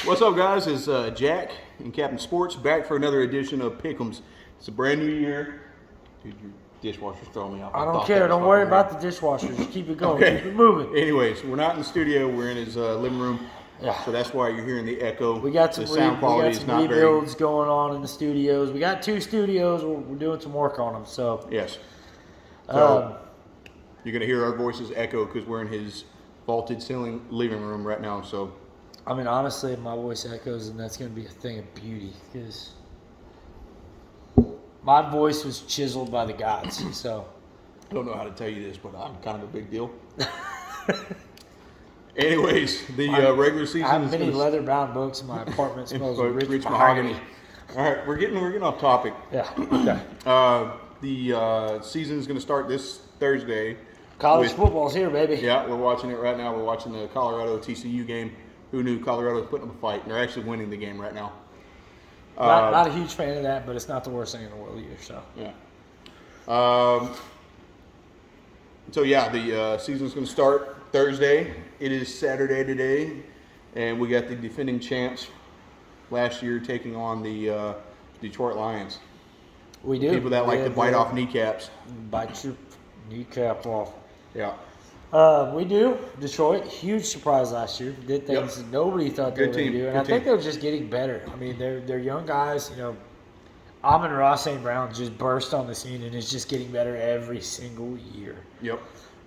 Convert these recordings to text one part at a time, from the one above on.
What's up, guys? It's Jack and Captain Sports back for another edition of Pick'ems. It's a brand new year. Dude, your dishwasher's throwing me off. I don't care. Don't worry about the dishwasher. Just keep it going. Okay. Keep it moving. Anyways, we're not in the studio. We're in his living room. Yeah. So that's why you're hearing the echo. We got the some, sound quality is not very. rebuilds going on in the studios. We got 2 studios. We're doing some work on them. So Yes. So you're gonna hear our voices echo because we're in his vaulted ceiling living room right now. So. I mean, honestly, my voice echoes, and that's going to be a thing of beauty because my voice was chiseled by the gods. So I don't know how to tell you this, but I'm kind of a big deal. Anyways, the regular season. I have is many gonna... leather-bound books. My apartment smells of rich mahogany. mahogany. All right, we're getting off topic. Yeah. Okay. The season is going to start this Thursday. College football's here, baby. Yeah, we're watching it right now. We're watching the Colorado TCU game. Who knew Colorado was putting up a fight? And they're actually winning the game right now. Not a huge fan of that, but it's not the worst thing in the world either. So yeah. The season's going to start Thursday. It is Saturday today, and we got the defending champs last year taking on the Detroit Lions. we do. People that like to bite off kneecaps. Bite your kneecap off. Yeah. We do. Detroit, huge surprise last year. Did things that nobody thought they were going to do. And I think they're just getting better. I mean, they're young guys. You know, Amon-Ra St. Brown just burst on the scene and is just getting better every single year. Yep.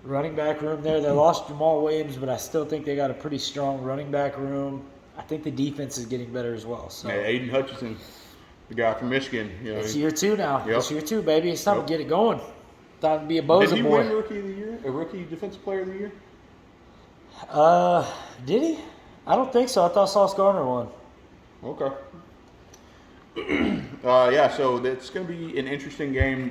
Running back room there. They lost Jamal Williams, but I still think they got a pretty strong running back room. I think the defense is getting better as well. So Yeah, Aiden Hutchinson, the guy from Michigan. You know, it's year 2 now. Yep. It's year 2, baby. It's time to get it going. Thought it'd be a Did Boza he boy. win Rookie of the Year? A Rookie Defensive Player of the Year? Did he? I don't think so. I thought Sauce Gardner won. Okay. So it's going to be an interesting game.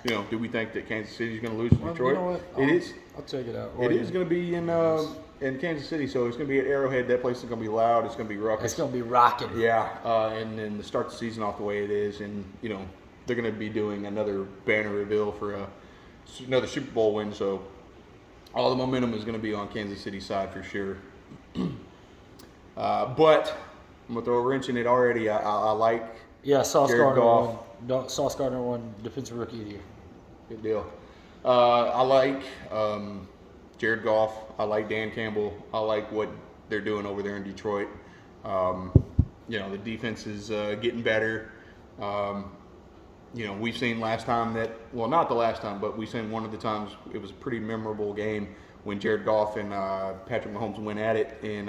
Do we think that Kansas City is going to lose to Detroit? You know what? It is. I'll check it out. It is going to be in Kansas City, so it's going to be at Arrowhead. That place is going to be loud. It's going to be ruckus. It's going to be rocking. Yeah, and then to start the season off the way it is, and they're going to be doing another banner reveal for another Super Bowl win. So all the momentum is going to be on Kansas City's side for sure. But I'm going to throw a wrench in it already. I like Sauce Jared Gardner Goff. won. Sauce Gardner won Defensive Rookie of the Year. Good deal. I like Jared Goff. I like Dan Campbell. I like what they're doing over there in Detroit. The defense is getting better. We've seen last time not the last time, but we've seen one of the times it was a pretty memorable game when Jared Goff and Patrick Mahomes went at it. And,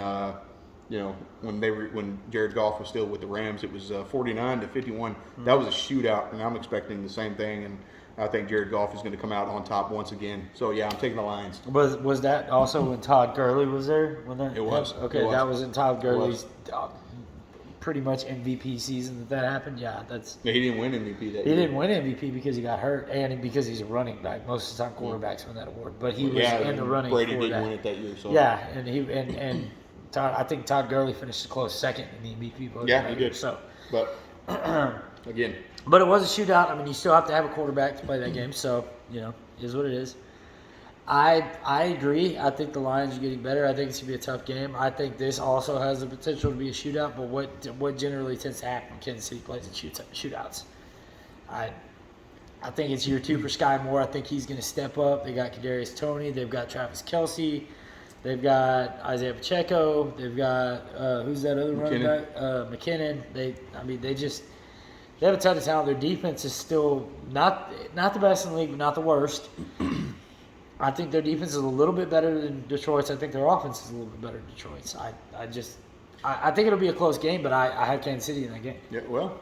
when Jared Goff was still with the Rams, it was 49-51. Mm-hmm. That was a shootout, and I'm expecting the same thing. And I think Jared Goff is going to come out on top once again. So, yeah, I'm taking the Lions. Was that also when Todd Gurley was there? It was. Okay, that was in Todd Gurley's pretty much MVP season that happened. Yeah, he didn't win MVP that year. He didn't win MVP because he got hurt and because he's a running back. Most of the time, quarterbacks win that award, but he was in the running. Brady for didn't that. win it that year. So yeah, and Todd, I think Todd Gurley finished close second in the MVP vote. Yeah, he did. So, but again, but it was a shootout. I mean, you still have to have a quarterback to play that game. So it is what it is. I agree. I think the Lions are getting better. I think it's going to be a tough game. I think this also has the potential to be a shootout, but what generally tends to happen when Kansas City plays in shootouts? I think it's year 2 for Sky Moore. I think he's going to step up. They got Kadarius Toney. They've got Travis Kelce. They've got Isaiah Pacheco. They've got who's that other running back? McKinnon. They have a ton of talent. Their defense is still not the best in the league, but not the worst. I think their defense is a little bit better than Detroit's. I think their offense is a little bit better than Detroit's. I think it'll be a close game, but I had Kansas City in that game. Yeah, well,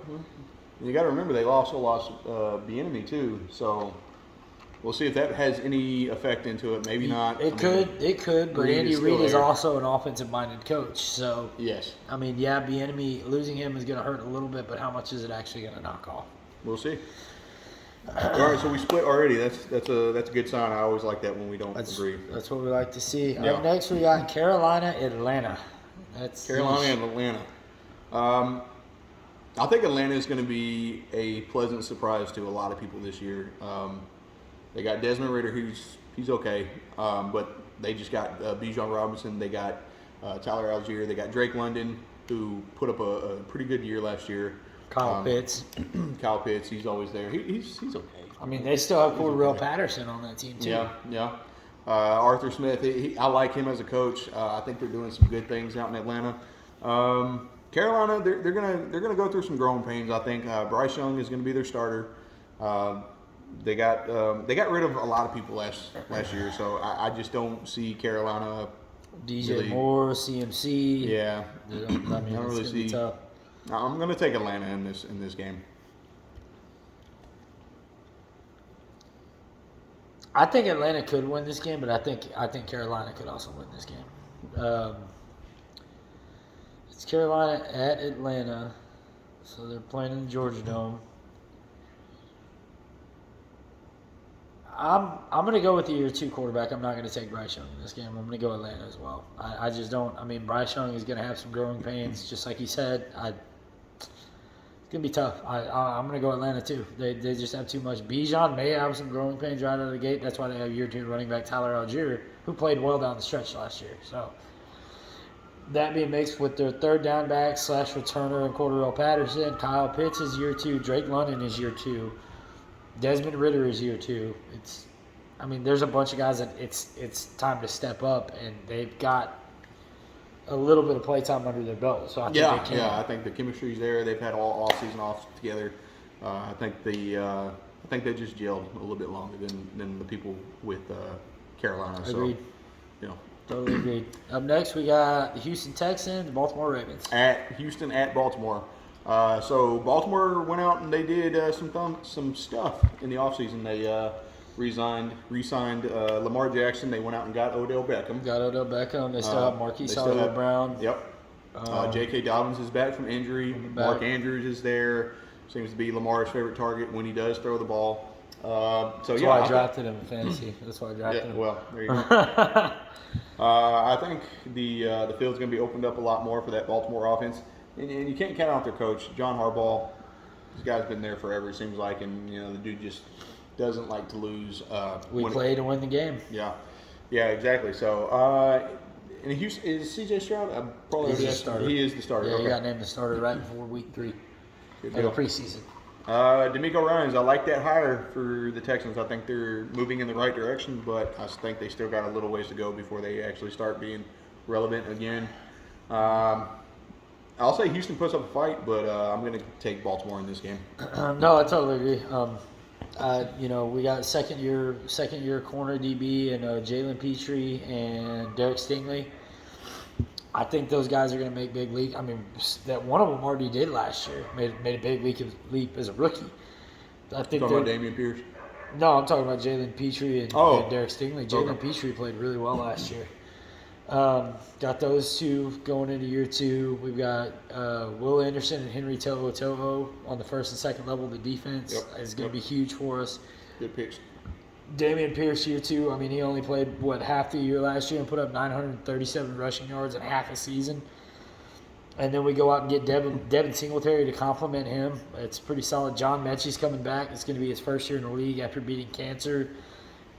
you got to remember they also lost Bieniemy too, so we'll see if that has any effect into it. Maybe not. It could, but Andy Reid is also an offensive-minded coach. So yes, I mean, yeah, Bieniemy losing him is going to hurt a little bit, but how much is it actually going to knock off? We'll see. All right, so we split already. That's a good sign. I always like that when we don't agree. That's what we like to see. Yeah. Up next, we got Carolina, Atlanta. Carolina and Atlanta. I think Atlanta is going to be a pleasant surprise to a lot of people this year. They got Desmond Ridder, he's okay, but they just got Bijan Robinson. They got Tyler Algier. They got Drake London, who put up a pretty good year last year. Kyle Pitts. Kyle Pitts, he's always there. He's okay. I mean, they still have Cordell Patterson on that team too. Yeah. Arthur Smith, I like him as a coach. I think they're doing some good things out in Atlanta. Carolina, they're gonna go through some growing pains. I think Bryce Young is gonna be their starter. They got rid of a lot of people last year, so I just don't see Carolina. DJ really, Moore, CMC. Yeah, I mean, I don't really see. Tough. I'm gonna take Atlanta in this game. I think Atlanta could win this game, but I think Carolina could also win this game. It's Carolina at Atlanta, so they're playing in the Georgia Dome. I'm gonna go with the year 2 quarterback. I'm not gonna take Bryce Young in this game. I'm gonna go Atlanta as well. I just don't. I mean, Bryce Young is gonna have some growing pains, just like he said. It's gonna be tough. I'm gonna go Atlanta too. They just have too much. Bijan may have some growing pains right out of the gate. That's why they have year 2 running back Tyler Algier, who played well down the stretch last year. So that being mixed with their third down back / returner and Cordell Patterson, Kyle Pitts is year 2, Drake London is year 2. Desmond Ritter is year 2. There's a bunch of guys that it's time to step up, and they've got a little bit of play time under their belt. So I think they can. I think the chemistry's there. They've had all season off together. I think they just gelled a little bit longer than the people with Carolina. Agreed. So, Totally agreed. Up next, we got the Houston Texans, the Baltimore Ravens. At Houston, at Baltimore. So Baltimore went out and they did some stuff in the offseason. They re-signed Lamar Jackson. They went out and got Odell Beckham. They still have Marquise Hollywood-Brown. Yep. J.K. Dobbins is back from injury. Mark Andrews is there. Seems to be Lamar's favorite target when he does throw the ball. That's why I drafted him in fantasy. That's why I drafted him. Well, there you go. I think the field's going to be opened up a lot more for that Baltimore offense. And you can't count out their coach, John Harbaugh. This guy's been there forever, it seems like, and the dude just doesn't like to lose. We play to win the game. Yeah, exactly. So, and Houston, is C.J. Stroud? He's the starter. He is the starter. Yeah, he got named the starter right before week 3 of the preseason. D'Amico Ryans, I like that hire for the Texans. I think they're moving in the right direction, but I think they still got a little ways to go before they actually start being relevant again. I'll say Houston puts up a fight, but I'm going to take Baltimore in this game. No, I totally agree. We got second year corner DB and Jalen Petrie and Derek Stingley. I think those guys are going to make big league. I mean, that one of them already did last year. Made a big leap as a rookie. I think talking about Dameon Pierce. No, I'm talking about Jalen Petrie and Derek Stingley. Jalen Petrie played really well last year. Got those two going into year 2. We've got Will Anderson and Henry Toho on the first and second level of the defense. Is going to be huge for us. Good picks. Dameon Pierce year 2. I mean, he only played half the year last year and put up 937 rushing yards in half a season. And then we go out and get Devin Singletary to complement him. It's pretty solid. John Mechie's coming back. It's going to be his first year in the league after beating cancer.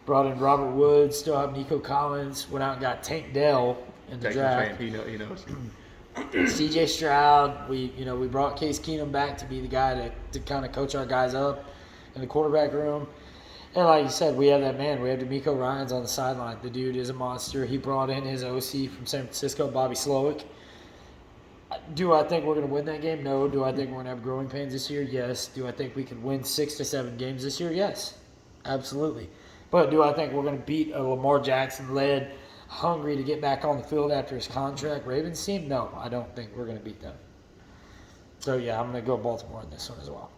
Brought in Robert Woods, still have Nico Collins. Went out and got Tank Dell in the draft. He knows. C.J. Stroud. We brought Case Keenum back to be the guy to kind of coach our guys up in the quarterback room. And like you said, we have that man. We have D'Amico Ryans on the sideline. The dude is a monster. He brought in his OC from San Francisco, Bobby Slowick. Do I think we're going to win that game? No. Do I think we're going to have growing pains this year? Yes. Do I think we can win 6 to 7 games this year? Yes. Absolutely. But do I think we're going to beat a Lamar Jackson-led, hungry to get back on the field after his contract Ravens team? No, I don't think we're going to beat them. So, yeah, I'm going to go Baltimore in this one as well.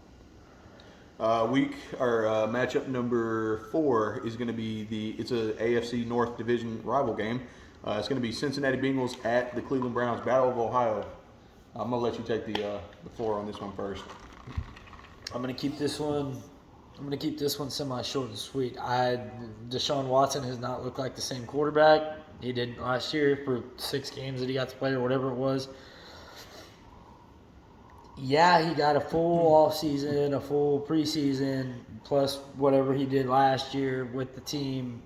Matchup number 4 is going to be it's a AFC North Division rival game. It's going to be Cincinnati Bengals at the Cleveland Browns, Battle of Ohio. I'm going to let you take the floor on this one first. I'm going to keep this one semi-short and sweet. Deshaun Watson has not looked like the same quarterback he did last year for 6 games that he got to play or whatever it was. Yeah, he got a full offseason, a full preseason, plus whatever he did last year with the team.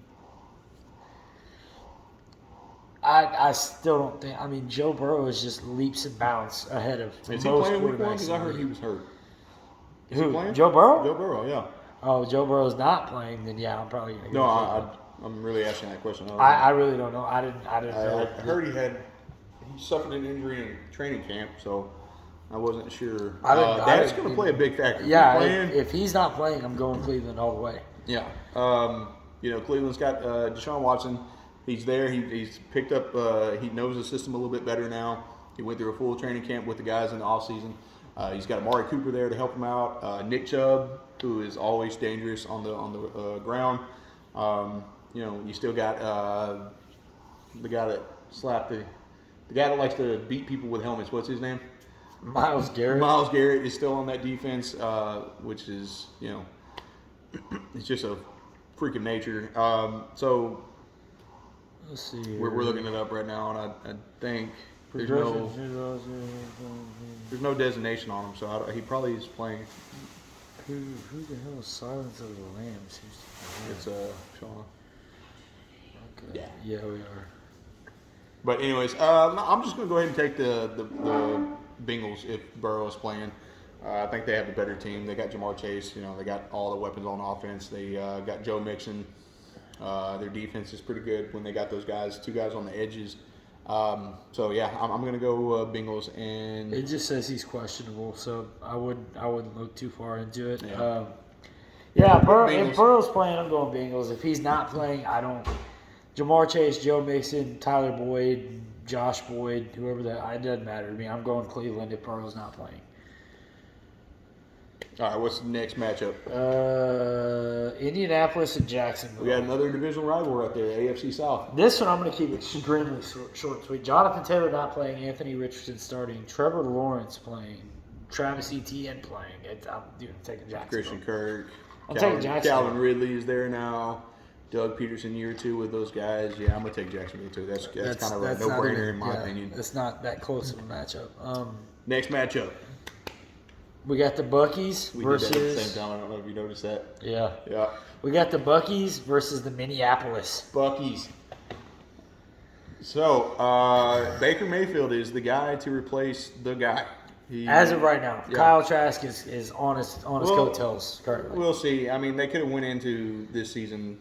I still don't think. I mean, Joe Burrow is just leaps and bounds ahead of Is he most playing week 1? quarterbacks. Because I heard he was hurt. Is Who? he playing? Joe Burrow? Joe Burrow, yeah. Oh, Joe Burrow's not playing. Then yeah, I'm probably gonna go. No, I'm really asking that question. I really don't know. I didn't know. I heard he suffered an injury in training camp, so I wasn't sure. That's going to play a big factor. Yeah, if he's not playing, I'm going Cleveland all the way. Yeah. Cleveland's got Deshaun Watson. He's there. He's picked up. He knows the system a little bit better now. He went through a full training camp with the guys in the offseason. He's got Amari Cooper there to help him out. Nick Chubb, who is always dangerous on the ground. You still got the guy that slapped the guy that likes to beat people with helmets. What's his name? Myles Garrett. Myles Garrett is still on that defense, which is it's just a freaking nature. So let's see. Here. We're looking it up right now, and I think there's no designation on him, so he probably is playing. Who the hell is Silence of the Lambs? It's Sean. Okay. Yeah, we are. But anyways, I'm just going to go ahead and take the Bengals if Burrow is playing. I think they have a better team. They got Jamar Chase. They got all the weapons on offense. They got Joe Mixon. Their defense is pretty good when they got those guys, 2 guys on the edges. So yeah, I'm going to go Bengals. And it just says he's questionable, so I wouldn't look too far into it. Yeah. If Burrow's playing, I'm going Bengals. If he's not playing, I don't. Jamar Chase, Joe Mixon, Tyler Boyd, Josh Boyd, whoever it doesn't matter to me. I'm going Cleveland if Burrow's not playing. All right, what's the next matchup? Indianapolis and Jacksonville. We got another divisional rival right there, AFC South. This one I'm going to keep extremely short and sweet. Jonathan Taylor not playing, Anthony Richardson starting, Trevor Lawrence playing, Travis Etienne playing. I'm taking Jacksonville. Christian Kirk. I'm taking Jacksonville. Calvin Ridley is there now. Doug Peterson year 2 with those guys. Yeah, I'm going to take Jacksonville too. That's kind of a no-brainer in my opinion. It's not that close of a matchup. Next matchup. We got the Buckies versus. We did that at the same time. I don't know if you noticed that. Yeah. Yeah. We got the Buckies versus the Minneapolis Buckies. So, Baker Mayfield is the guy to replace the guy. As of right now, yeah. Kyle Trask is on his coattails currently. We'll see. I mean, they could have went into this season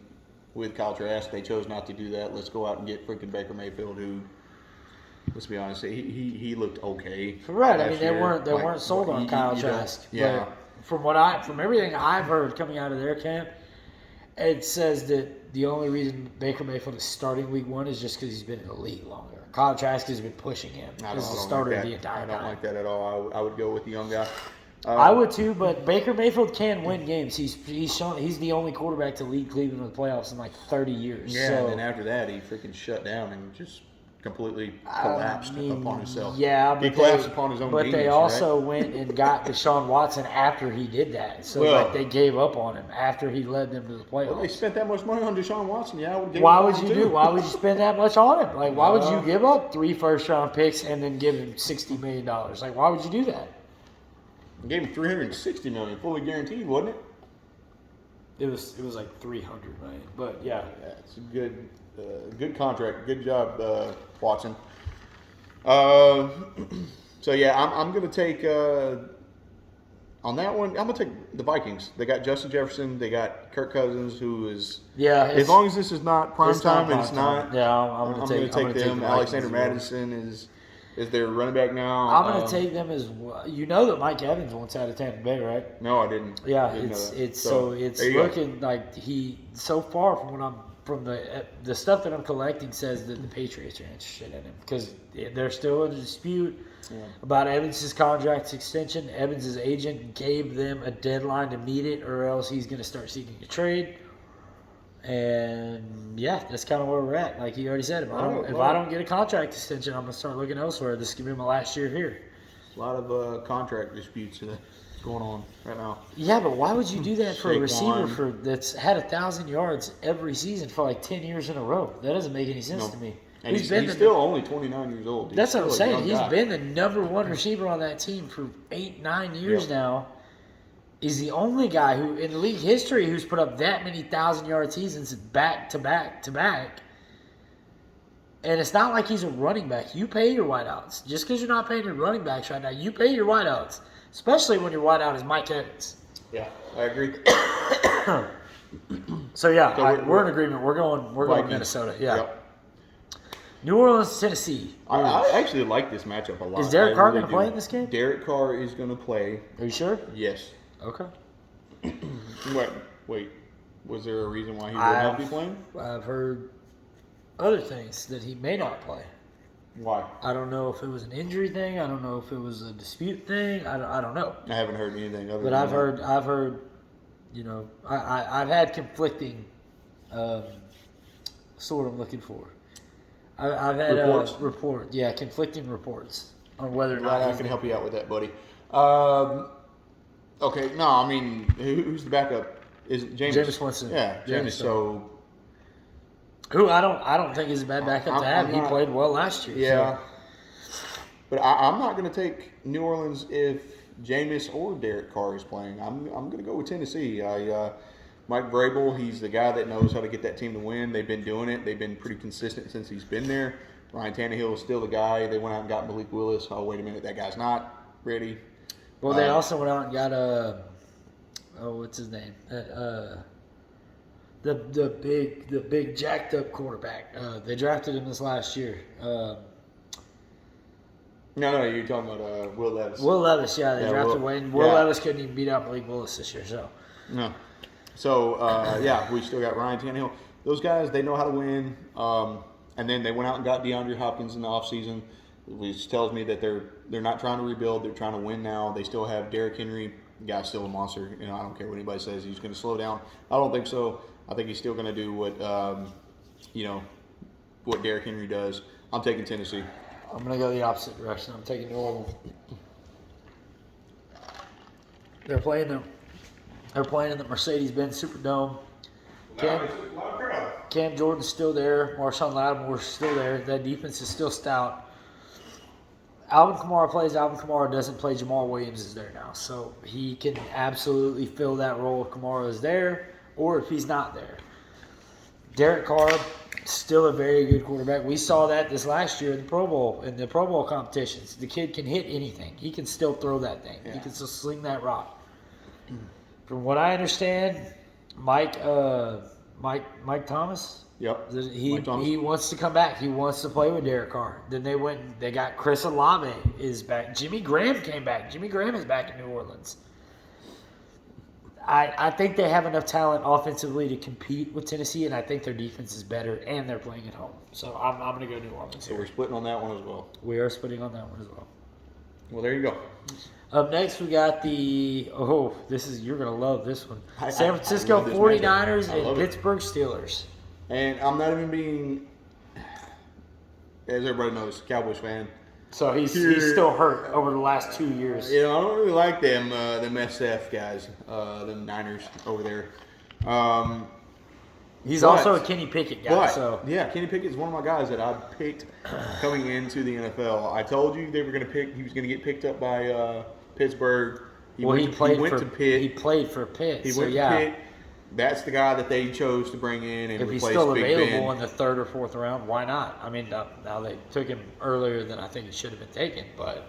with Kyle Trask. They chose not to do that. Let's go out and get freaking Baker Mayfield, who, let's be honest, he looked okay. Right. I mean, they weren't sold on Kyle Trask. Yeah. But from everything I've heard coming out of their camp, it says that the only reason Baker Mayfield is starting week 1 is just because he's been in the league longer. Kyle Trask has been pushing him as the starter of the entire time. I don't like that at all. I would go with the young guy. I would too, but Baker Mayfield can win games. He's shown he's the only quarterback to lead Cleveland in the playoffs in like 30 years. Yeah, so, and then after that, he freaking shut down and just completely collapsed upon himself. Yeah, he collapsed upon his own But genius, they also right? went and got Deshaun Watson after he did that. So they gave up on him after he led them to the playoffs. Well, they spent that much money on Deshaun Watson. Yeah, I would give Why him would you too. do? Why would you spend that much on him? Like, why would you give up 3 first-round picks and then give him $60 million? Like, why would you do that? I gave him $360 million, fully guaranteed, wasn't it? It was like $300 million, but yeah. It's a good contract. Good job, Watson. So yeah, I'm going to take on that one. I'm going to take the Vikings. They got Justin Jefferson. They got Kirk Cousins, who is as long as this is not prime time and it's not. Yeah, I'm going to take them. Alexander Madison is their running back now. I'm going to take them as well. You know that Mike Evans wants out of Tampa Bay, right? No, I didn't. Yeah, it's looking like so far from the stuff that I'm collecting says that the Patriots are interested in him because they're still in a dispute about Evans' contract extension. Evans' agent gave them a deadline to meet it, or else he's going to start seeking a trade. And yeah, that's kind of where we're at. Like he already said, if I don't get a contract extension, I'm going to start looking elsewhere. This is going to be my last year here. A lot of contract disputes going on right now. Yeah, but why would you do that for a receiver that's had 1,000 yards every season for like 10 years in a row? That doesn't make any sense to me. And he's still only 29 years old. That's what I'm saying. He's been the number 1 receiver on that team for 8-9 years now. He's the only guy who in league history who's put up that many 1,000-yard seasons back to back to back. And it's not like he's a running back. You pay your wideouts. Just because you're not paying your running backs right now, you pay your wideouts. Especially when your wideout is Mike Evans. Yeah, I agree. So yeah, So we're in agreement. We're going Vikings. Minnesota. Yeah. Yep. New Orleans, Tennessee. I actually like this matchup a lot. Is Derek I Carr really going to do. play in this game? Derek Carr is going to play. Are you sure? Yes. Okay. Wait. Was there a reason why he would not be playing? I've heard other things that he may not play. Why? I don't know if it was an injury thing. I don't know if it was a dispute thing. I don't know. I haven't heard anything other But than I've that. heard, I've had conflicting, sort I'm looking for. I've had Reports? conflicting reports on whether or Glad not I can help you out with that, buddy. Okay, no, I mean, who's the backup? Is it Jameis? Jameis Winston. Yeah, Jameis. So who I don't think is a bad backup to have. I'm He not- played well last year. yeah, So. but I'm not going to take New Orleans if Jameis or Derek Carr is playing. I'm going to go with Tennessee. Mike Vrabel, he's the guy that knows how to get that team to win. They've been doing it. They've been pretty consistent since he's been there. Ryan Tannehill is still the guy. They went out and got Malik Willis. Oh, wait a minute, that guy's not ready. Well, they also went out and got what's his name? The big jacked up quarterback. They drafted him this last year. No, you're talking about Will Levis. Will Levis, yeah, they Yeah, drafted Will- Wayne. Will yeah. Levis couldn't even beat out Malik Willis this year. So No. So, yeah, we still got Ryan Tannehill. Those guys, they know how to win. And then they went out and got DeAndre Hopkins in the offseason, which tells me that they're not trying to rebuild. They're trying to win now. They still have Derrick Henry. The guy's still a monster. I don't care what anybody says. He's going to slow down. I don't think so. I think he's still going to do what, what Derrick Henry does. I'm taking Tennessee. I'm gonna go the opposite direction. I'm taking New Orleans. They're playing in the Mercedes-Benz Superdome. Cam Jordan's still there. Marshawn Lattimore's still there. That defense is still stout. Alvin Kamara plays. Alvin Kamara doesn't play. Jamal Williams is there now. So he can absolutely fill that role if Kamara is there or if he's not there. Derek Carr, still a very good quarterback. We saw that this last year in the Pro Bowl competitions. The kid can hit anything. He can still throw that thing. Yeah. He can still sling that rock. From what I understand, Mike Thomas, Yep. he Mike Thomas. he wants to come back. He wants to play with Derek Carr. Then they got Chris Olave is back. Jimmy Graham came back. Jimmy Graham is back in New Orleans. I think they have enough talent offensively to compete with Tennessee, and I think their defense is better, and they're playing at home. So I'm going to go New Orleans So here. we're splitting on that one as well. We are splitting on that one as well. Well, there you go. Up next, we got you're going to love this one. I San Francisco love this 49ers matchup. I and love it. Pittsburgh Steelers. And I'm not even being, as everybody knows, Cowboys fan. So he's still hurt over the last 2 years. I don't really like them SF guys, them Niners over there. He's But- also a Kenny Pickett guy. But So yeah, Kenny Pickett is one of my guys that I picked coming into the NFL. I told you they were going to pick. He was going to get picked up by Pittsburgh. He went to Pitt. He played for Pitt. He so went yeah, to Pitt. That's the guy that they chose to bring in and if he's replace still Big available Ben. in the third or fourth round, why not? I mean, now they took him earlier than I think he should have been taken, but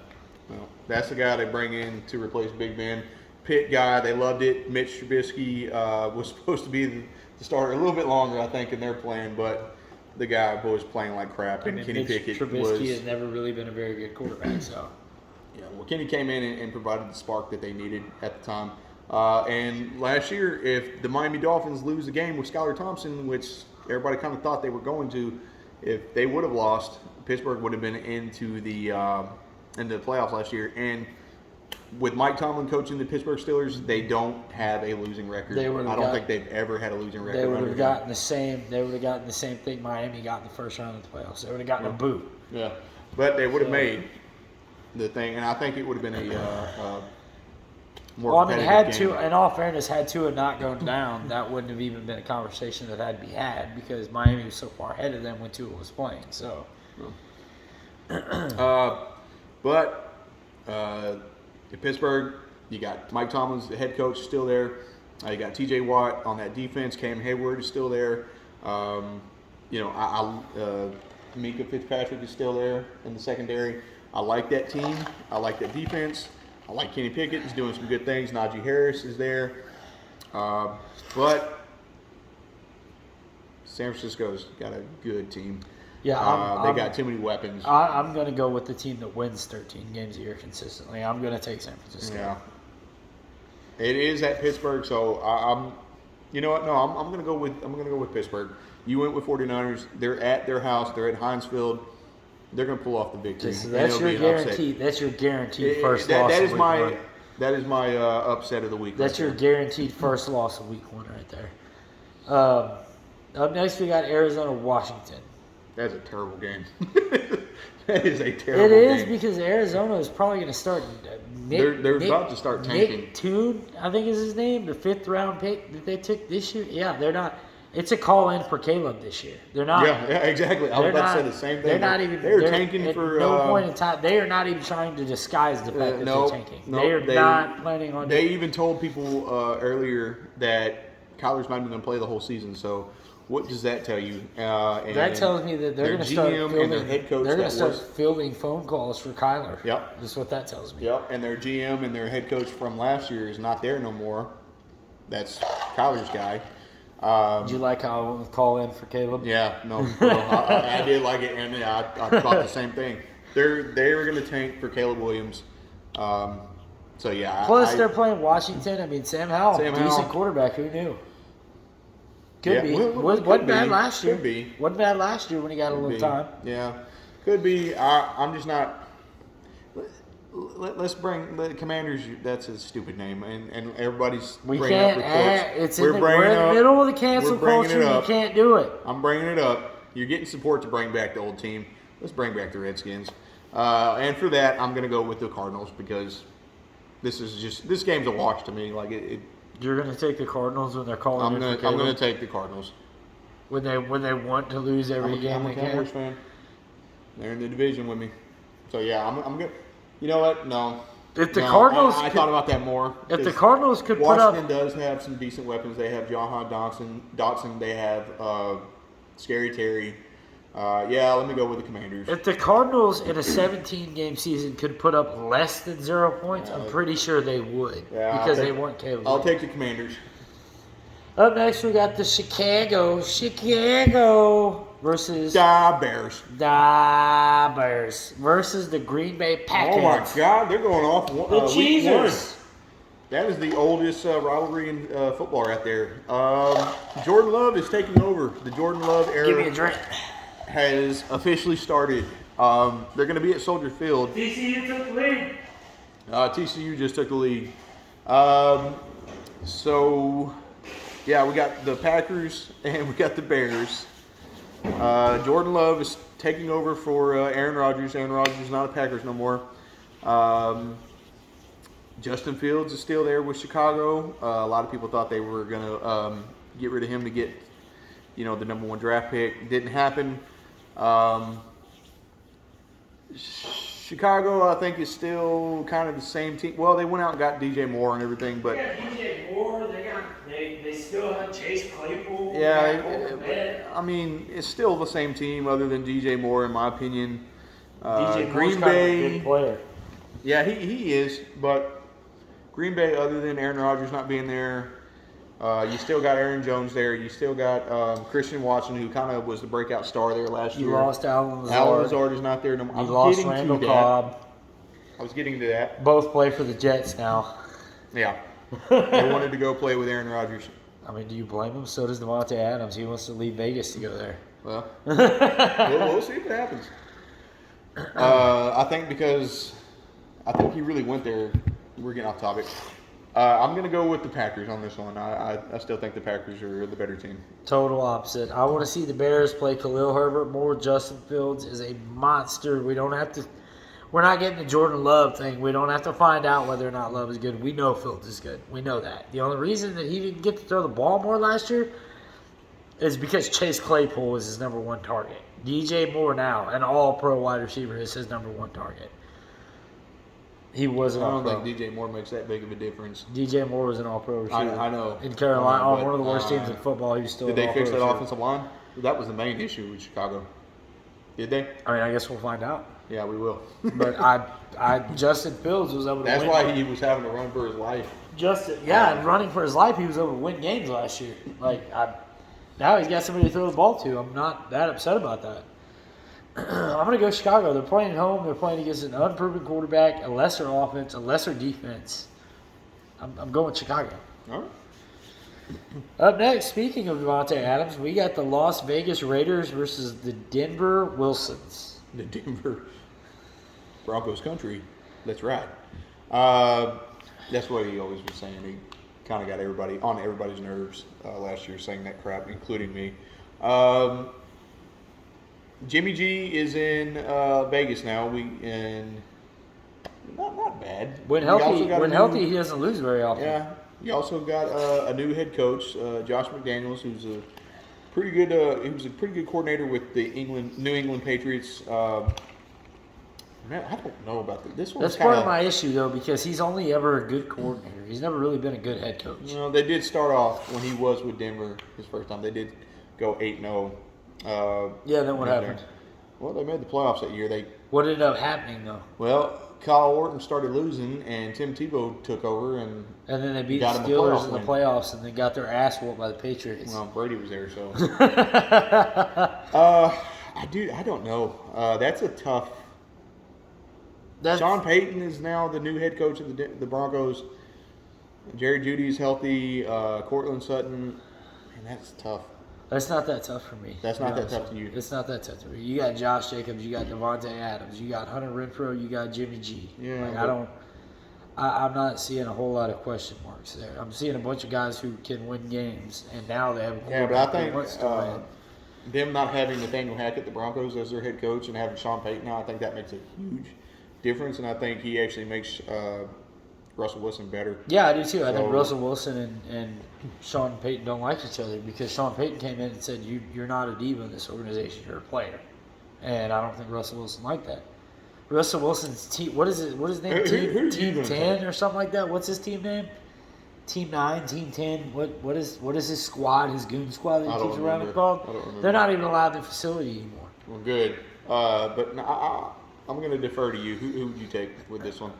Well, that's the guy they bring in to replace Big Ben. Pitt guy, they loved it. Mitch Trubisky was supposed to be the starter a little bit longer, I think, in their plan, but the guy was playing like crap. And Kenny Mitch Pickett Trubisky was. has never really been a very good quarterback. So Yeah, well, Kenny came in and provided the spark that they needed at the time. And last year, if the Miami Dolphins lose the game with Skylar Thompson, which everybody kind of thought they were going to, if they would have lost, Pittsburgh would have been into the playoffs last year. And with Mike Tomlin coaching the Pittsburgh Steelers, they don't have a losing record. They would have I don't got- think they've ever had a losing record. they would under have him. gotten the same. They would have gotten the same thing Miami got in the first round of the playoffs. They would have gotten a boot. Yeah, but they would have So- made the thing, and I think it would have been a more Well, I mean, competitive game. in all fairness, had Tua not gone down, that wouldn't have even been a conversation that had to be had because Miami was so far ahead of them when Tua was playing. So, But in Pittsburgh, you got Mike Tomlin's the head coach still there. You got T.J. Watt on that defense. Cam Hayward is still there. Mika Fitzpatrick is still there in the secondary. I like that team. I like that defense. I like Kenny Pickett. He's doing some good things. Najee Harris is there. But San Francisco's got a good team. Yeah, they got too many weapons. I'm going to go with the team that wins 13 games a year consistently. I'm going to take San Francisco. Yeah. It is at Pittsburgh, so I'm. You know what? No, I'm going to go with Pittsburgh. You went with 49ers. They're at their house. They're at Heinz Field. They're going to pull off the victory. So that's your guaranteed. That's your guaranteed first loss. That of is week my. one. That is my upset of the week. That's your guaranteed first loss of week 1 right there. Up next, we got Arizona, Washington. That's a terrible game. That is a terrible game. It is because Arizona is probably going to start. They're about to start tanking. Nick Toon, I think is his name, the 5th round pick that they took this year. Yeah, they're not. It's a call in for Caleb this year. They're not. Yeah, exactly. I was about to say the same thing. They're not even. They're tanking at for. no point in time. They are not even trying to disguise the fact that they're tanking. They are not planning on. They even told people earlier that Kyler's not even going to play the whole season. So, what does that tell you? That tells me that they're going to start GM fielding. and their head coach. They're going to start fielding phone calls for Kyler. Yep. That's what that tells me. Yep. And their GM and their head coach from last year is not there no more. That's Kyler's guy. Did you like how I went with call in for Caleb? Yeah, no, I did like it, and I thought the same thing. They're going to tank for Caleb Williams. So yeah. Plus, they're playing Washington. I mean, Sam Howell, decent quarterback. Who knew? Could be. Wasn't bad last year. Could be. Wasn't bad last year when he got a little time. Yeah, could be. I'm just not. Let's bring the Commanders. That's a stupid name, and everybody's we bringing can't up reports. It's we're in the middle of the cancel culture. You can't do it. I'm bringing it up. You're getting support to bring back the old team. Let's bring back the Redskins. And for that, I'm going to go with the Cardinals because this game's a wash to me. Like it You're going to take the Cardinals when they're calling. I'm going to take the Cardinals when they want to lose every game. I'm a Cowboys fan. They're in the division with me, so yeah, I'm good. You know what? No. If the Cardinals, I thought about that more. If the Cardinals could put up, Washington does have some decent weapons. They have Jahan Dotson. They have Scary Terry. Yeah, let me go with the Commanders. If the Cardinals in a 17-game season could put up less than 0 points, I'm pretty sure they would because they want Caleb. I'll take the Commanders. Up next, we got the Chicago versus the Bears. The Bears versus the Green Bay Packers. Oh my God, they're going off. The Cheezers. That is the oldest rivalry in football right there. Jordan Love is taking over. The Jordan Love era. Give me a drink. Has officially started. They're going to be at Soldier Field. TCU took the lead. TCU just took the lead. So, yeah, we got the Packers and we got the Bears. Jordan Love is taking over for Aaron Rodgers. Aaron Rodgers is not a Packers no more. Justin Fields is still there with Chicago. A lot of people thought they were going to get rid of him to get, the number 1 draft pick. Didn't happen. Chicago, I think, is still kind of the same team. Well, they went out and got DJ Moore and everything, but DJ Moore. They still have Chase Claypool. Yeah, I mean, it's still the same team other than DJ Moore, in my opinion. DJ Green Moore's Bay, kind of a good player. Yeah, he is, but Green Bay, other than Aaron Rodgers not being there, you still got Aaron Jones there. You still got Christian Watson, who kind of was the breakout star there last year. You lost Alan Lazard. Alan Lazard is not there. You lost Randall Cobb. I was getting to that. Both play for the Jets now. Yeah. They wanted to go play with Aaron Rodgers. I mean, do you blame him? So does Devontae Adams. He wants to leave Vegas to go there. Well, we'll see what happens. I think he really went there. We're getting off topic. I'm going to go with the Packers on this one. I still think the Packers are the better team. Total opposite. I want to see the Bears play Khalil Herbert more. Justin Fields is a monster. We're not getting the Jordan Love thing. We don't have to find out whether or not Love is good. We know Fields is good. We know that. The only reason that he didn't get to throw the ball more last year is because Chase Claypool was his number 1 target. DJ Moore now, an all-pro wide receiver, is his number 1 target. He was an all-pro. I don't think DJ Moore makes that big of a difference. DJ Moore was an all-pro receiver. I know. In Carolina, on one of the worst teams in football, he was still Did an all-pro they fix that receiver. offensive line? That was the main issue with Chicago. Did they? I mean, I guess we'll find out. Yeah, we will. But Justin Fields was able to That's win. why he was having to run for his life. And running for his life, he was able to win games last year. Now he's got somebody to throw the ball to. I'm not that upset about that. I'm going to go Chicago. They're playing at home. They're playing against an unproven quarterback, a lesser offense, a lesser defense. I'm going with Chicago. All right. Up next, speaking of Devontae Adams, we got the Las Vegas Raiders versus the Denver Wilsons. The Denver Broncos country. That's right. That's what he always was saying. He kind of got everybody's nerves last year saying that crap, including me. Jimmy G is in Vegas now. Not bad. When healthy, he doesn't lose very often. Yeah. You also got a new head coach, Josh McDaniels, who's a pretty good. He was a pretty good coordinator with the New England Patriots. Man, I don't know about this one. That's part of my issue, though, because he's only ever a good coordinator. He's never really been a good head coach. You know, they did start off when he was with Denver his first time. They did go 8-0. Then what happened? Well, they made the playoffs that year. What ended up happening, though? Well, Kyle Orton started losing, and Tim Tebow took over, and then they beat the got him a Steelers in the win. playoffs, and they got their ass whooped by the Patriots. Well, Brady was there, so. I don't know. That's a tough. Sean Payton is now the new head coach of the Broncos. Jerry Jeudy's healthy. Cortland Sutton. Man, that's tough. That's not that tough for me. That's not that tough to you. It's not that tough to me. You got Josh Jacobs. You got Devontae Adams. You got Hunter Renfrow. You got Jimmy G. Yeah, I'm not seeing a whole lot of question marks there. I'm seeing a bunch of guys who can win games, and now they have a Yeah, but I quarterback who wants to win. think them not having Nathaniel Hackett, the Broncos, as their head coach, and having Sean Payton now, I think that makes a huge difference, and I think he actually makes Russell Wilson better. Yeah, I do too. I think So- Russell Wilson and Sean Payton don't like each other because Sean Payton came in and said, you're not a diva in this organization, you're a player. And I don't think Russell Wilson liked that. Russell Wilson's team, what is his name? Who are you Team gonna 10 say? or something like that? What's his team name? Team 9, Team 10, what is his squad, his goon squad that I he don't keeps around remember. it called? I don't remember. They're not even allowed in the facility anymore. Well, good. But I'm going to defer to you. Who would you take with this one?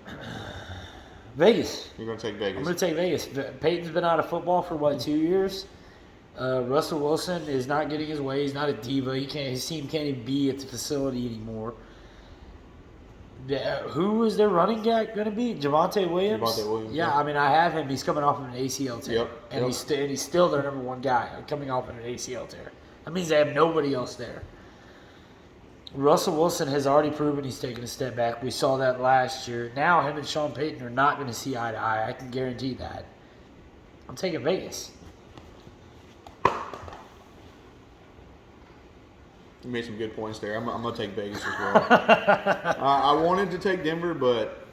Vegas. You're going to take I'm Vegas. going to take Vegas. Peyton's been out of football for 2 years. Russell Wilson is not getting his way. He's not a diva. His team can't even be at the facility anymore. Who is their running back going to be? Javonte Williams? Javonte Williams, Yeah, yeah. I mean, I have him. He's coming off of an ACL tear. Yep, And yep. he's still their number one guy coming off of an ACL tear. That means they have nobody else there. Russell Wilson has already proven he's taken a step back. We saw that last year. Now him and Sean Payton are not going to see eye to eye. I can guarantee that. I'm taking Vegas. You made some good points there. I'm going to take Vegas as well. I wanted to take Denver, but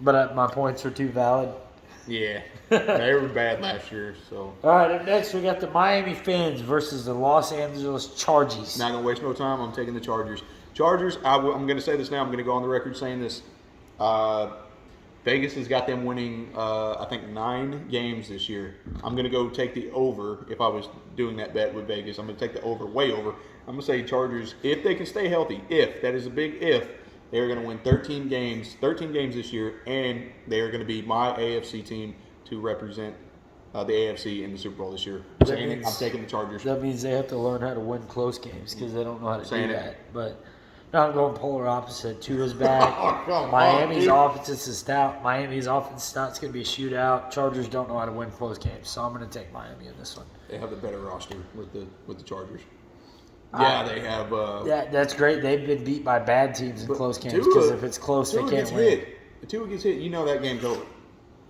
But my points are too valid. yeah, they were bad last year. So All right, up next we got the Miami Fins versus the Los Angeles Chargers. not going to waste no time. I'm taking the Chargers. Chargers, I'm going to say this now. I'm going to go on the record saying this. Vegas has got them winning, I think, 9 games this year. I'm going to go take the over if I was doing that bet with Vegas. I'm going to take the over, way over. I'm going to say Chargers, if they can stay healthy, that is a big if, they're going to win 13 games this year, and they are going to be my AFC team to represent the AFC in the Super Bowl this year. That Saying it, means- I'm taking the Chargers. That means they have to learn how to win close games because they don't know how to Saying do it. that. But no, I'm going polar opposite. Tua's back. Oh, come on, Miami's dude. offense is stout. Miami's offense stout. It's going to be a shootout. Chargers don't know how to win close games, so I'm going to take Miami in this one. They have the better roster with the Chargers. Yeah, they have. Yeah, that's great. They've been beat by bad teams in But close games Tua- because if it's close, they Tua can't gets win. hit. If Tua gets hit, you know that game's over.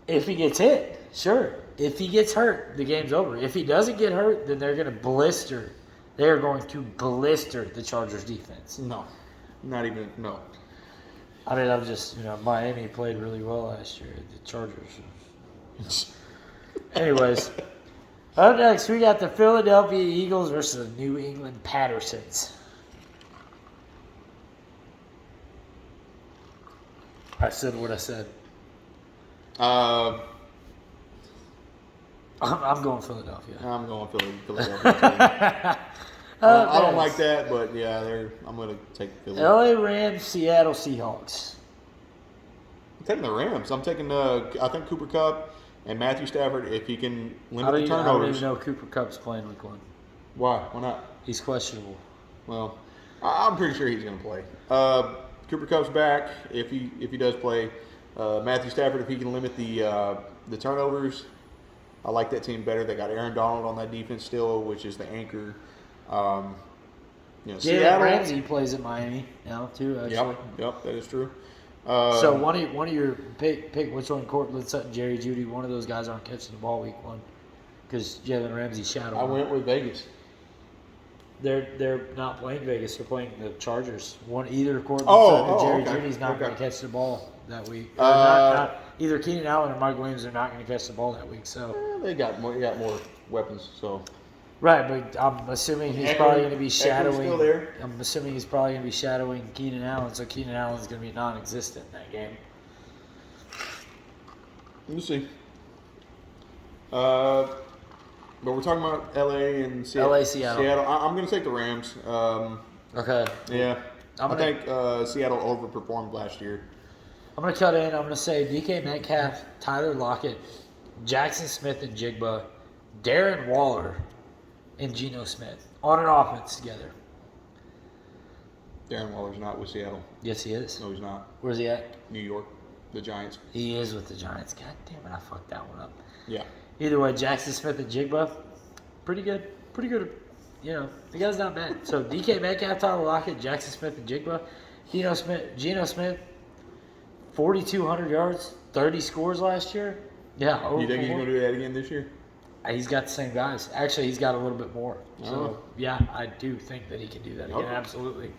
If he gets hit, sure. If he gets hurt, the game's over. If he doesn't get hurt, then they're going to blister. They are going to blister the Chargers defense. No, not even no. I mean, I'm just, Miami played really well last year. The Chargers. Anyways, up next, we got the Philadelphia Eagles versus the New England Pattersons. I said what I said. I'm I'm going Philadelphia. going Philadelphia. I don't Yes. like that, but yeah, I'm going to take Philly. LA Rams, Seattle Seahawks. I'm taking the Rams. I'm taking I think Cooper Kupp and Matthew Stafford if he can limit the I don't turnovers. even know Cooper Kupp's playing week 1. Why? Why not? He's questionable. Well, I'm pretty sure he's going to play. Cooper Kupp's back if he does play. Matthew Stafford if he can limit the turnovers. I like that team better. They got Aaron Donald on that defense still, which is the anchor. Jalen Seattle. Ramsey plays at Miami now too. Actually. Yep, that is true. So one of your pick which one? Cortland Sutton, Jerry Jeudy. One of those guys aren't catching the ball week 1 because Jalen Ramsey shadowed. I went with Vegas. They're not playing Vegas. They're playing the Chargers. Either Cortland Oh, Sutton or Jerry okay. Judy's not Okay. going to catch the ball that week. Or not, either Keenan Allen or Mike Williams are not going to catch the ball that week. So They got more weapons. So right, but I'm assuming he's Eckler- probably going to be Eckler's shadowing. still there. I'm assuming he's probably going to be shadowing Keenan Allen. So Keenan Allen's going to be non-existent in that game. we'll see. But we're talking about LA and Seattle. LA, Seattle. I'm going to take the Rams. Okay. Yeah. I'm I gonna- think Seattle overperformed last year. I'm going to cut in. I'm going to say DK Metcalf, Tyler Lockett, Jackson Smith and Jigba, Darren Waller, and Geno Smith on an offense together. Darren Waller's not with Seattle. Yes, he is. No, he's not. Where's he at? New York, the Giants. He is with the Giants. God damn it, I fucked that one up. Yeah. Either way, Jackson Smith and Jigba, pretty good. Pretty good. You know, the guy's not bad. So DK Metcalf, Tyler Lockett, Jackson Smith and Jigba, Geno Smith, 4,200 yards, 30 scores last year. Yeah. You think he's going to do that again this year? He's got the same guys. Actually, he's got a little bit more. So, Oh. yeah, I do think that he can do that again. Okay. Absolutely.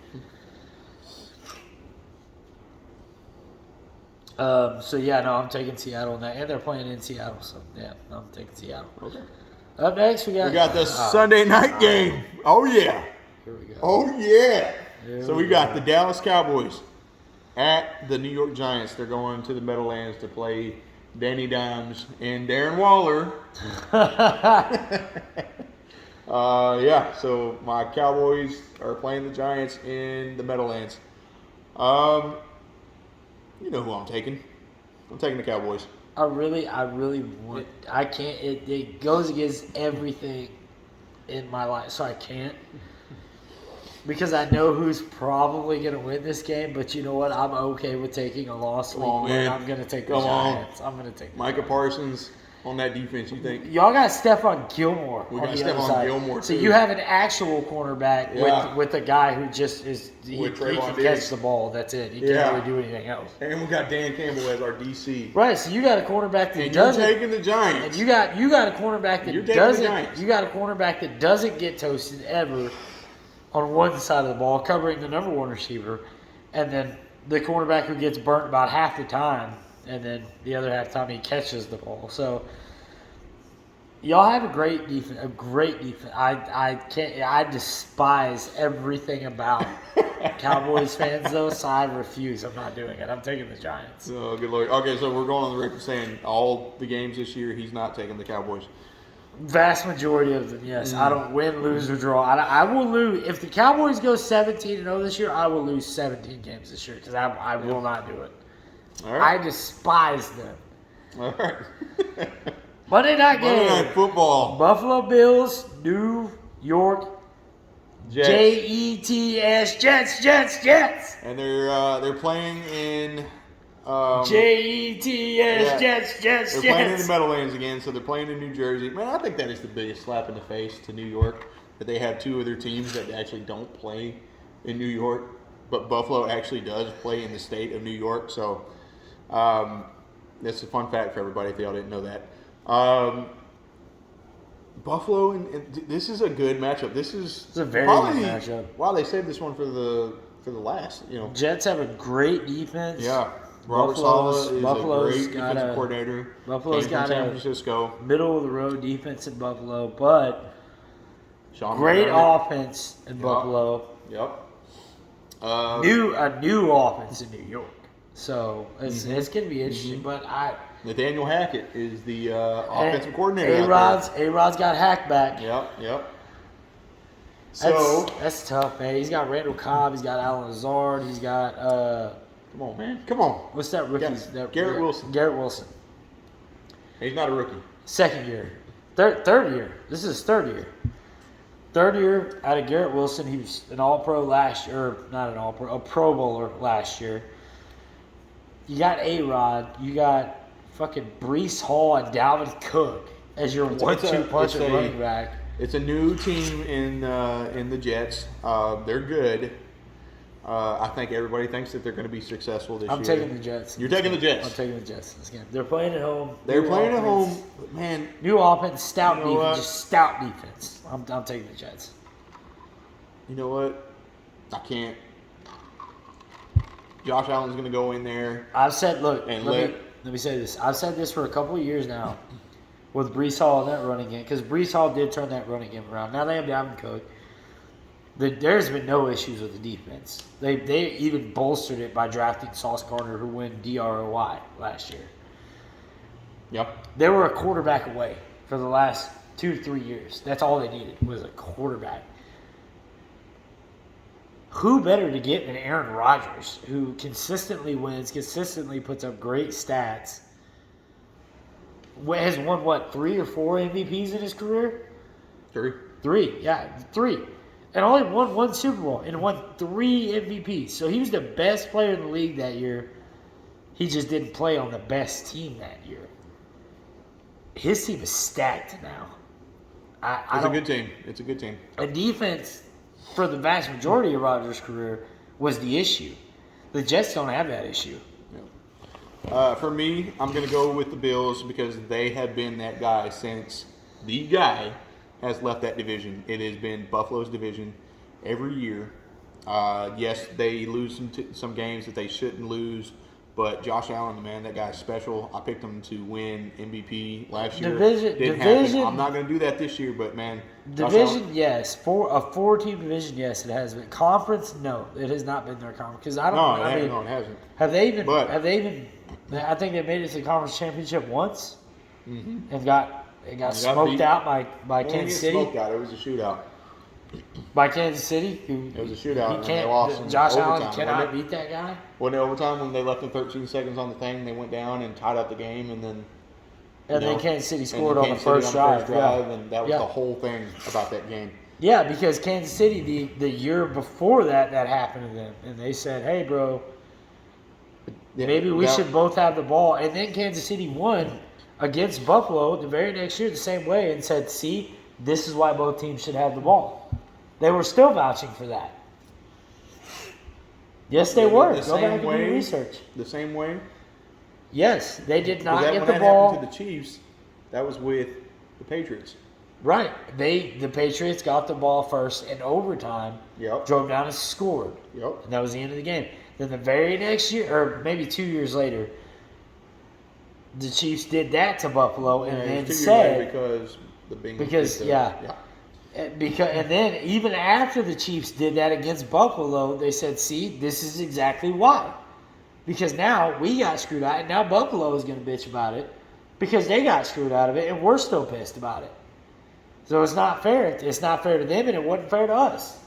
So, yeah, no, I'm taking Seattle in that. And they're playing in Seattle. So, yeah, I'm taking Seattle. Okay. Up next, we got the Sunday night game. Oh, yeah. Here we go. Oh, yeah. Here So we got the Dallas Cowboys at the New York Giants. They're going to the Meadowlands to play Danny Dimes and Darren Waller. Yeah, so my Cowboys are playing the Giants in the Meadowlands. You know who I'm taking. I'm taking the Cowboys. I really want. I can't. It goes against everything in my life, so I can't. Because I know who's probably going to win this game, but you know what? I'm okay with taking a loss. Come on, week man. one. I'm going to take the Come on. Giants. I'm going to take the Micah Parsons on that defense, you think? Y'all got Stephon Gilmore We on got the other Stephon side. Gilmore, So too. you have an actual cornerback Yeah. with a guy who just is he With can Trayvon catch Diggs. the ball. That's it. He Yeah. can't really do anything else. And we got Dan Campbell as our DC. Right. So you got a cornerback that And you're doesn't. taking the And Giants. you got a cornerback You're that taking the doesn't. Giants. You got a cornerback that doesn't get toasted ever on one side of the ball, covering the number one receiver, and then the cornerback who gets burnt about half the time, and then the other half the time he catches the ball. So y'all have a great defense. A great defense. I can't. I despise everything about Cowboys fans though, so I refuse. I'm not doing it. I'm taking the Giants. Oh, good Lord. Okay, so we're going on the record saying all the games this year, he's not taking the Cowboys. Vast majority of them, yes. I don't win, lose, or draw. I will lose. If the Cowboys go 17-0 this year, I will lose 17 games this year because I will not do it. All I right. despise them. All right. Monday night Monday game. Night Football. Buffalo Bills, New York, Jets. Jets. And they're playing in Jets, they're playing in the Meadowlands again, so they're playing in New Jersey. Man, I think that is the biggest slap in the face to New York, that they have two of their teams that actually don't play in New York, but Buffalo actually does play in the state of New York. So that's a fun fact for everybody if y'all didn't know that. Buffalo, and this is a good matchup. This is It's a very probably, good matchup. Wow, they saved this one for the last. Jets have a great defense. Yeah. Robert Buffalo's- Saleh is Buffalo's a great got defensive a- coordinator. Buffalo's Came from got San a- Francisco. Middle of the road defense in Buffalo, but Sean great McDermott. offense in Yep. Buffalo. Yep. A new offense in New York. So it's going to be interesting. But Nathaniel Hackett is the offensive coordinator. out A-Rod's got Hack back. there. Yep. So That's tough, man. He's got Randall Cobb. He's got Alan Lazard. He's got come on, man. Come on. what's that rookie? Garrett Wilson. Garrett Wilson. He's not a rookie. Second year, third year. This is his third year. Third year out of Garrett Wilson. He was an All-Pro last year, or not an All-Pro, a Pro Bowler last year. You got A-Rod. You got fucking Breece Hall and Dalvin Cook as your 1-2 punch at running back. It's a new team in the Jets. They're good. I think everybody thinks that they're going to be successful this year. I'm taking the Jets. You're taking the Jets. I'm taking the Jets this game. They're playing at home. They're New playing at offense. home, but man. New offense, stout You know defense, what? just stout defense. I'm taking the Jets. You know what? I can't. Josh Allen's going to go in there. I've said, look, And let me say this. I've said this for a couple of years now with Breece Hall in that running game, because Breece Hall did turn that running game around. Now they have Dalvin Cook. There's been no issues with the defense. They even bolstered it by drafting Sauce Gardner, who won DROI last year. Yep. They were a quarterback away for the last 2 to 3 years. That's all they needed was a quarterback. Who better to get than Aaron Rodgers, who consistently wins, consistently puts up great stats, has won, 3 or 4 MVPs in his career? 3. 3. And only won 1 Super Bowl and won 3 MVPs. So he was the best player in the league that year. He just didn't play on the best team that year. His team is stacked now. It's a good team. It's a good team. A defense, for the vast majority of Rodgers' career, was the issue. The Jets don't have that issue. For me, I'm going to go with the Bills because they have been that guy since the guy has left that division. It has been Buffalo's division every year. Yes, they lose some games that they shouldn't lose, but Josh Allen, man, that guy's special. I picked him to win MVP last year. Didn't happen. I'm not going to do that this year, but man, division, yes. A 4-team division, yes, it has been. Conference, no, it has not been their conference. Because I don't. No, it hasn't. Have they even? I think they made it to the conference championship once, and got smoked out by Kansas City. Smoked out. It was a shootout. By Kansas City, It was a shootout. He and they lost in Josh overtime, Allen cannot beat that guy. Well, in overtime, when they left in 13 seconds on the thing, they went down and tied up the game, and then. And then Kansas City scored on the first drive. And that was the whole thing about that game. Yeah, because Kansas City, the year before that happened to them, and they said, "Hey, bro, maybe we should both have the ball." And then Kansas City won against Buffalo the very next year the same way, and said, "See, this is why both teams should have the ball." They were still vouching for that. Yes, they were. Go back and do your research. The same way. Yes, they did not get the when ball. that happened to the Chiefs, that was with the Patriots. Right. The Patriots got the ball first in overtime. Yep. Drove down and scored. Yep. And that was the end of the game. Then the very next year, or maybe 2 years later, the Chiefs did that to Buffalo and then said because the Bengals because and then even after the Chiefs did that against Buffalo, they said, "See, this is exactly why." Because now we got screwed out, and now Buffalo is going to bitch about it because they got screwed out of it, and we're still pissed about it. So it's not fair. It's not fair to them, and it wasn't fair to us.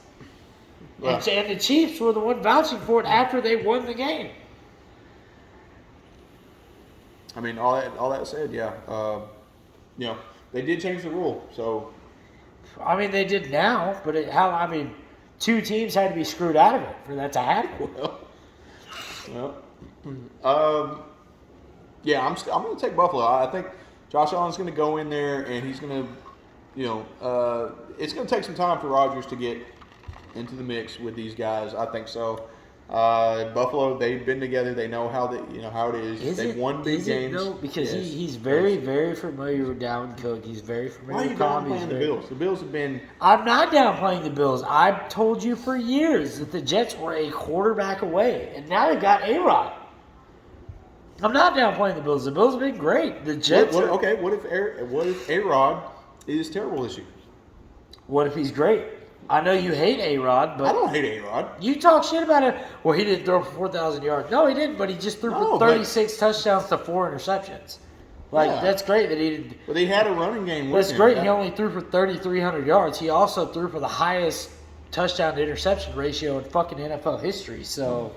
Yeah. And the Chiefs were the one vouching for it after they won the game. I mean, all that said, they did change the rule. So, I mean, they did now, but 2 teams had to be screwed out of it for that to happen. I'm going to take Buffalo. I think Josh Allen's going to go in there and he's going to, it's going to take some time for Rodgers to get into the mix with these guys. I think so. Buffalo, they've been together. They know how it is. They've won big games. No, because he's very, very familiar with Dalvin Cook. He's very familiar with Cobb. Why are you downplaying the Bills? The Bills have been. I'm not downplaying the Bills. I've told you for years that the Jets were a quarterback away, and now they've got A-Rod. I'm not downplaying the Bills. The Bills have been great. The Jets. What if A-Rod is terrible this year? What if he's great? I know you hate A-Rod, but I don't hate A-Rod. You talk shit about it. Well, he didn't throw for 4,000 yards. No, he didn't, but he just threw for 36 touchdowns to 4 interceptions. Like, Yeah. that's great that he did. But they had a running game with That's him. great. Yeah. He only threw for 3,300 yards. He also threw for the highest touchdown to interception ratio in fucking NFL history. So,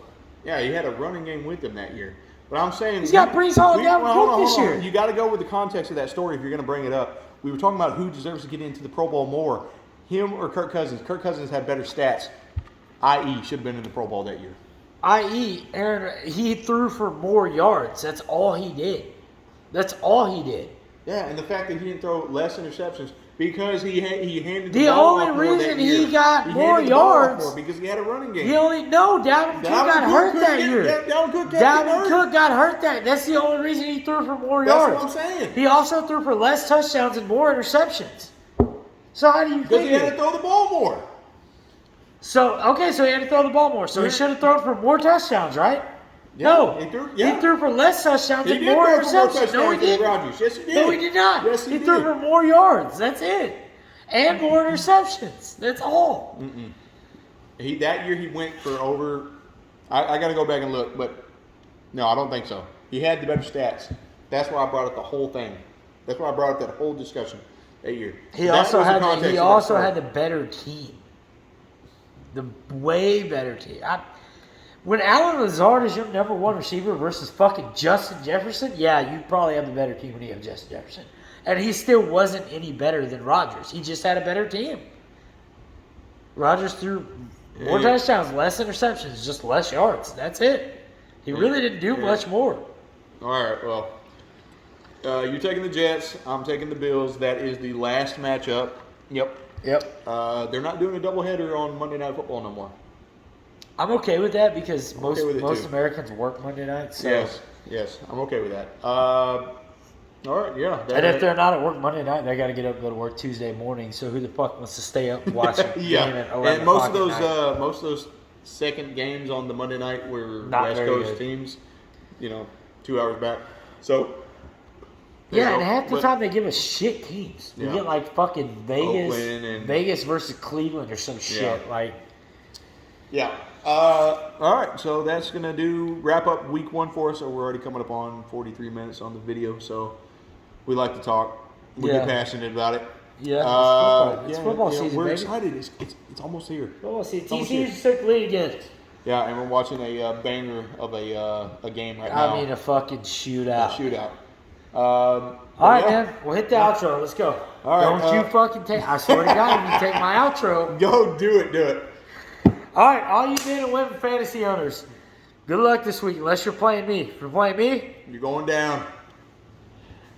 Yeah, he had a running game with him that year. But I'm saying He's got Brees Hall and Dalvin Cook this year. You got to go with the context of that story if you're going to bring it up. We were talking about who deserves to get into the Pro Bowl more, him or Kirk Cousins. Kirk Cousins had better stats, i.e., should have been in the Pro Bowl that year. i.e., Aaron, he threw for more yards. That's all he did. That's all he did. Yeah, and the fact that he didn't throw less interceptions because he handed The ball only off more that reason year. he got more handed the ball off yards- more because he had a running game. He only Dalvin Cook got hurt that year. Dalvin Cook Dalvin Cook got hurt that. That's the only reason he threw for more That's yards. what I'm saying. He also threw for less touchdowns and more interceptions. So how do you Because he had to figure? throw the ball more. So he had to throw the ball more. So he should have thrown for more touchdowns, right? Yeah, No, he he threw for less touchdowns He and did more throw for more interceptions. No, he touchdowns than didn't. Rodgers. Yes, he did. No, he did not. Yes, he he threw did. for more yards. That's it, and more interceptions. That's all. That year he went for over. I got to go back and look, but no, I don't think so. He had the better stats. That's why I brought up the whole thing. That's why I brought up that whole discussion that year. He That also was the had context he of that also story. had the better team, the way better team. When Allen Lazard is your number one receiver versus fucking Justin Jefferson, yeah, you probably have the better team when you have Justin Jefferson, and he still wasn't any better than Rodgers. He just had a better team. Rodgers threw more Yeah. touchdowns, less interceptions, just less yards. That's it. He really didn't do much more. All right, well, you're taking the Jets. I'm taking the Bills. That is the last matchup. Yep. Yep. They're not doing a doubleheader on Monday Night Football no more. I'm okay with that because most with it too. Americans work Monday night. So. Yes, I'm okay with that. All right, yeah. And if they're not at work Monday night, they got to get up and go to work Tuesday morning. So who the fuck wants to stay up and watch a yeah, game at 11 and most of o'clock at night? most of those second games on the Monday night were Not West very Coast good. teams. 2 hours back. So Yeah, and you know, half the but- time they give us shit teams. We Yeah. get like fucking Oakland and- Vegas versus Cleveland or some shit. Yeah. Like, Yeah. All right. So that's gonna wrap up week 1 for us. So we're already coming up on 43 minutes on the video. So we like to talk. We Yeah. get passionate about it. yeah, it's football season, We're baby. excited. It's almost here. Football season. almost TCU here. just took the lead again. Yeah, and we're watching a banger of a game right now. I mean, a fucking shootout. Shootout. All right, yeah. man. We'll hit the outro. Let's go. All right, Don't you fucking take. I swear to God, if you take my outro. Go do it. All right, all you men and women fantasy owners, good luck this week. Unless you're playing me. If you're playing me, You're going down.